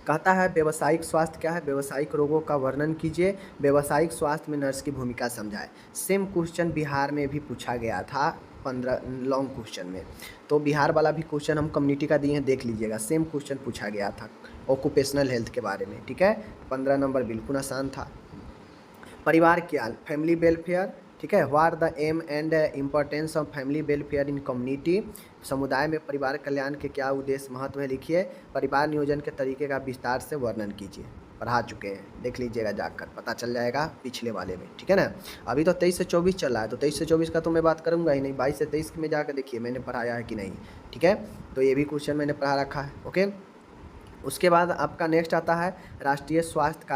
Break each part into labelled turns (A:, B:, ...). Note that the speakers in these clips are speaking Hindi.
A: कहता है व्यावसायिक स्वास्थ्य क्या है, व्यावसायिक रोगों का वर्णन कीजिए, व्यावसायिक स्वास्थ्य में नर्स की भूमिका समझाए। सेम क्वेश्चन बिहार में भी पूछा गया था 15 लॉन्ग क्वेश्चन में। तो बिहार वाला भी क्वेश्चन हम कम्युनिटी का दिए हैं, देख लीजिएगा, सेम क्वेश्चन पूछा गया था ऑक्यूपेशनल हेल्थ के बारे में। ठीक है, 15 नंबर बिल्कुल आसान था। परिवार क्या, फैमिली वेलफेयर। ठीक है, what the aim and importance of family welfare in community. समुदाय में परिवार कल्याण के क्या उद्देश्य महत्व है लिखिए। परिवार नियोजन के तरीके का विस्तार से वर्णन कीजिए। पढ़ा चुके हैं, देख लीजिएगा जाकर, पता चल जाएगा पिछले वाले में। ठीक है ना, अभी तो 23 से 24 चल रहा है, तो 23 से 24 का तो मैं बात करूंगा ही नहीं, 22 से 23 में जाकर देखिए मैंने पढ़ाया है कि नहीं। ठीक है, तो ये भी क्वेश्चन मैंने पढ़ा रखा है। ओके, उसके बाद आपका नेक्स्ट आता है राष्ट्रीय स्वास्थ्य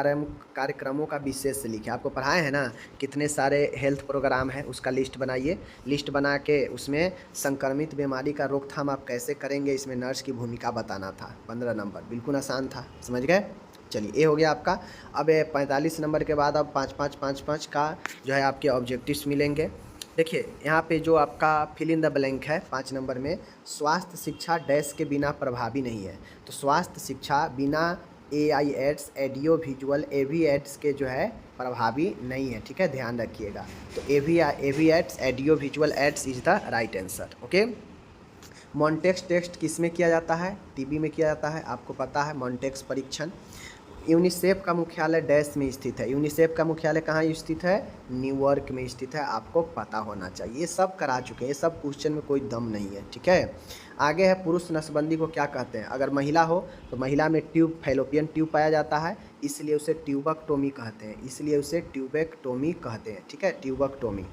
A: कार्यक्रमों का विशेष से लिखिए। आपको पढ़ाए हैं ना कितने सारे हेल्थ प्रोग्राम हैं, उसका लिस्ट बनाइए। लिस्ट बना के उसमें संक्रमित बीमारी का रोकथाम आप कैसे करेंगे, इसमें नर्स की भूमिका बताना था। 15 नंबर बिल्कुल आसान था, समझ गए। चलिए, ये हो गया आपका। अब 45 नंबर के बाद अब 5-5-5-5 का जो है आपके ऑब्जेक्टिव्स मिलेंगे। देखिए यहाँ पे जो आपका फिल इन द ब्लैंक है 5 नंबर में, स्वास्थ्य शिक्षा डैश के बिना प्रभावी नहीं है। तो स्वास्थ्य शिक्षा बिना AI aids, audio visual AV aids के जो है प्रभावी नहीं है। ठीक है, ध्यान रखिएगा। तो AV aids, audio visual aids is the right answer. Okay, Mantoux test किस में किया जाता है, TB में किया जाता है, आपको पता है मॉन्टेक्स परीक्षण। यूनिसेफ का मुख्यालय डैश में स्थित है, यूनिसेफ का मुख्यालय कहाँ स्थित है, न्यूयॉर्क में स्थित है, आपको पता होना चाहिए। ये सब करा चुके हैं, ये सब क्वेश्चन में कोई दम नहीं है। ठीक है, आगे है पुरुष नसबंदी को क्या कहते हैं। अगर महिला हो तो महिला में ट्यूब, फैलोपियन ट्यूब पाया जाता है, इसलिए उसे ट्यूबेक्टोमी कहते हैं, इसलिए उसे ट्यूबेक्टोमी कहते हैं। ठीक है, ट्यूबेक्टोमी।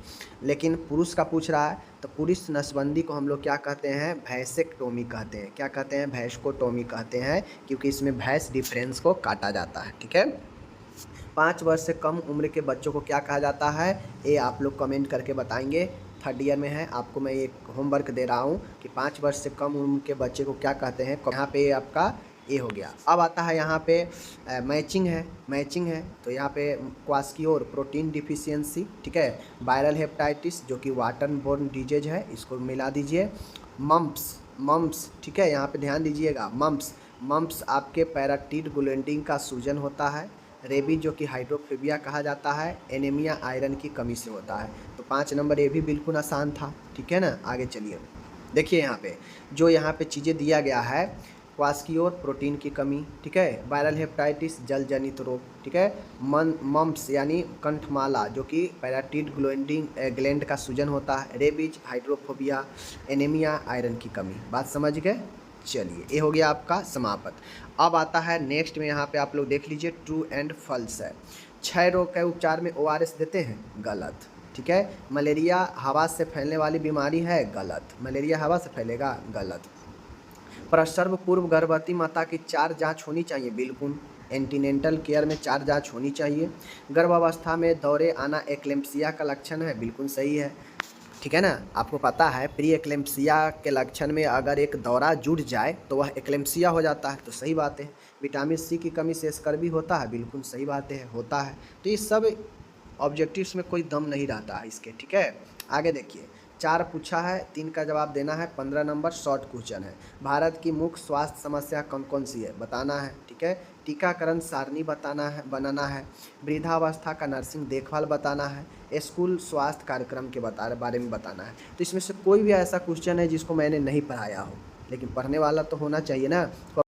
A: लेकिन पुरुष का पूछ रहा है तो पुरुष नसबंदी को हम लोग क्या कहते हैं, भैंसेक्टोमी कहते हैं। क्या कहते हैं, भैंसकोटोमी कहते हैं, क्योंकि इसमें भैंस डिफरेंस को काटा जाता है। ठीक है, 5 वर्ष से कम उम्र के बच्चों को क्या कहा जाता है, ये आप लोग कमेंट करके बताएंगे। थर्ड ईयर में है, आपको मैं एक होमवर्क दे रहा हूँ कि 5 वर्ष से कम उम्र के बच्चे को क्या कहते हैं। यहाँ पे आपका ये हो गया। अब आता है यहाँ पे मैचिंग है, मैचिंग है तो यहाँ पे क्वास्कियोर प्रोटीन डिफिशियंसी। ठीक है, वायरल हेपेटाइटिस जो कि वाटर बोर्न डिजीज है, इसको मिला दीजिए। मम्प्स, ठीक है, यहाँ पे ध्यान दीजिएगा। मम्प्स आपके पैराटिड ग्लैंडिंग का सूजन होता है। रेबीज जो कि हाइड्रोफोबिया कहा जाता है, एनीमिया आयरन की कमी से होता है। तो 5 नंबर ये भी बिल्कुल आसान था। ठीक है ना, आगे चलिए। देखिए यहाँ पे जो यहाँ पे चीज़ें दिया गया है, क्वास्कियोर प्रोटीन की कमी, ठीक है, वायरल हेपेटाइटिस जल जनित रोग, ठीक है, मम्प्स यानी कंठमाला जो कि पैराटिड ग्लैंड का सूजन होता है, रेबीज हाइड्रोफोबिया, एनीमिया आयरन की कमी। बात समझ गए। चलिए, ये हो गया आपका समापत। अब आता है नेक्स्ट में, यहाँ पे आप लोग देख लीजिए ट्रू एंड फॉल्स है। क्षय रोग के उपचार में ORS देते हैं, गलत। ठीक है, मलेरिया हवा से फैलने वाली बीमारी है, गलत। मलेरिया हवा से फैलेगा, गलत। प्रसव पूर्व गर्भवती माता की 4 जांच होनी चाहिए, बिल्कुल। एंटीनेंटल केयर में 4 जांच होनी चाहिए। गर्भावस्था में दौरे आना एक्लेम्पसिया का लक्षण है, बिल्कुल सही है। ठीक है ना, आपको पता है प्री एक्लेम्पसिया के लक्षण में अगर एक दौरा जुड़ जाए तो वह एक्लेम्पसिया हो जाता है, तो सही बात है। विटामिन C की कमी से स्कर्वी होता है, बिल्कुल सही बात है, होता है। तो ये सब ऑब्जेक्टिव्स में कोई दम नहीं रहता है इसके। ठीक है, आगे देखिए, 4 पूछा है, 3 का जवाब देना है। 15 नंबर शॉर्ट क्वेश्चन है। भारत की मुख्य स्वास्थ्य समस्या कौन कौन सी है, बताना है। ठीक है, टीकाकरण सारणी बनाना है। वृद्धावस्था का नर्सिंग देखभाल बताना है। स्कूल स्वास्थ्य कार्यक्रम के बारे में बताना है। तो इसमें से कोई भी ऐसा क्वेश्चन है जिसको मैंने नहीं पढ़ाया हो, लेकिन पढ़ने वाला तो होना चाहिए ना।